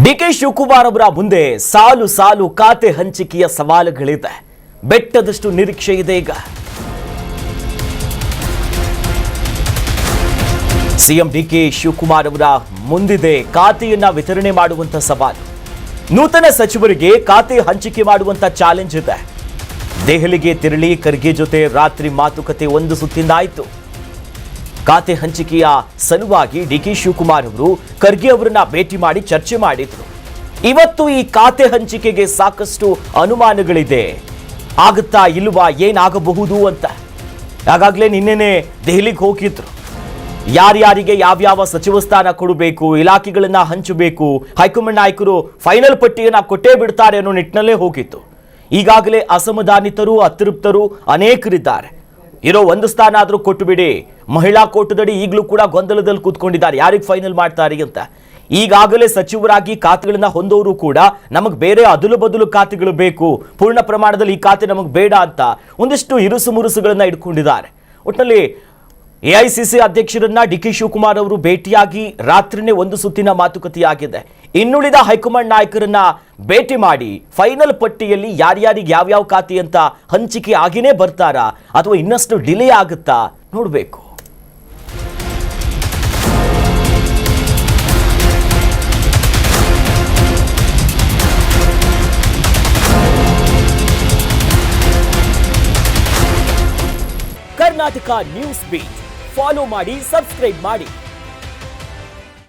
DK Shivakumar ಅವರ ಮುಂದೆ ಸಾಲು ಸಾಲು ಖಾತೆ ಹಂಚಿಕೆಯ ಸವಾಲುಗಳಿದೆ. ಬೆಟ್ಟದಷ್ಟು ನಿರೀಕ್ಷೆ ಇದೆ. ಈಗ ಸಿಎಂ ಡಿಕೆ ಶಿವಕುಮಾರ್ ಅವರ ಮುಂದಿದೆ ಖಾತೆಯನ್ನ ವಿತರಣೆ ಮಾಡುವಂತ ಸವಾಲು. ನೂತನ ಸಚಿವರಿಗೆ ಖಾತೆ ಹಂಚಿಕೆ ಮಾಡುವಂತ ಚಾಲೆಂಜ್ ಇದೆ. ದೆಹಲಿಗೆ ತೆರಳಿ ಖರ್ಗೆ ಜೊತೆ ರಾತ್ರಿ ಮಾತುಕತೆ ಒಂದು ಸುತ್ತಿಂದಾಯಿತು. ಖಾತೆ ಹಂಚಿಕೆಯ ಸಲುವಾಗಿ ಡಿಕೆ ಶಿವಕುಮಾರ್ ಅವರು ಖರ್ಗೆ ಅವರನ್ನ ಭೇಟಿ ಮಾಡಿ ಚರ್ಚೆ ಮಾಡಿದ್ರು. ಇವತ್ತು ಈ ಖಾತೆ ಹಂಚಿಕೆಗೆ ಸಾಕಷ್ಟು ಅನುಮಾನಗಳಿದೆ. ಆಗುತ್ತಾ ಇಲ್ವಾ, ಏನಾಗಬಹುದು ಅಂತ. ಹಾಗಾಗ್ಲೇ ನಿನ್ನೆನೆ ದೆಹಲಿಗೆ ಹೋಗಿದ್ರು. ಯಾರ್ಯಾರಿಗೆ ಯಾವ್ಯಾವ ಸಚಿವ ಸ್ಥಾನ ಕೊಡಬೇಕು, ಇಲಾಖೆಗಳನ್ನ ಹಂಚಬೇಕು, ಹೈಕಮಾಂಡ್ ನಾಯಕರು ಫೈನಲ್ ಪಟ್ಟಿಯನ್ನ ಕೊಟ್ಟೇ ಬಿಡ್ತಾರೆ ಅನ್ನೋ ನಿಟ್ಟಿನಲ್ಲೇ ಹೋಗಿತ್ತು. ಈಗಾಗಲೇ ಅಸಮಾಧಾನಿತರು, ಅತೃಪ್ತರು ಅನೇಕರಿದ್ದಾರೆ. ಇರೋ ಒಂದು ಸ್ಥಾನ ಆದರೂ ಕೊಟ್ಟು ಬಿಡಿ. ಮಹಿಳಾ ಕೋಟದಡಿ ಈಗಲೂ ಕೂಡ ಗೊಂದಲದಲ್ಲಿ ಕೂತ್ಕೊಂಡಿದ್ದಾರೆ, ಯಾರಿಗೆ ಫೈನಲ್ ಮಾಡ್ತಾರೆ ಅಂತ. ಈಗಾಗಲೇ ಸಚಿವರಾಗಿ ಖಾತೆಗಳನ್ನ ಹೊಂದೋರು ಕೂಡ ನಮಗೆ ಬೇರೆ ಅದಲು ಬದಲು ಖಾತೆಗಳು ಬೇಕು, ಪೂರ್ಣ ಪ್ರಮಾಣದಲ್ಲಿ ಈ ಖಾತೆ ನಮಗೆ ಬೇಡ ಅಂತ ಒಂದಿಷ್ಟು ಇರುಸು ಮುರುಸುಗಳನ್ನ ಇಟ್ಕೊಂಡಿದ್ದಾರೆ. ಒಟ್ಟಿನಲ್ಲಿ ಎಐಸಿಸಿ ಅಧ್ಯಕ್ಷರನ್ನ ಡಿಕೆ ಶಿವಕುಮಾರ್ ಅವರು ಭೇಟಿಯಾಗಿ ರಾತ್ರಿನೇ ಒಂದು ಸುತ್ತಿನ ಮಾತುಕತೆಯಾಗಿದೆ. ಇನ್ನುಳಿದ ಹೈಕಮಾಂಡ್ ನಾಯಕರನ್ನ ಭೇಟಿ ಮಾಡಿ ಫೈನಲ್ ಪಟ್ಟಿಯಲ್ಲಿ ಯಾರ್ಯಾರಿಗೆ ಯಾವ್ಯಾವ ಖಾತೆ ಅಂತ ಹಂಚಿಕೆ ಆಗಿನೇ ಬರ್ತಾರಾ ಅಥವಾ ಇನ್ನಷ್ಟು ಡಿಲೇ ಆಗುತ್ತಾ ನೋಡಬೇಕು. ಕರ್ನಾಟಕ ನ್ಯೂಸ್ ಬೀಟ್ ಫಾಲೋ ಮಾಡಿ, ಸಬ್ಸ್ಕ್ರೈಬ್ ಮಾಡಿ.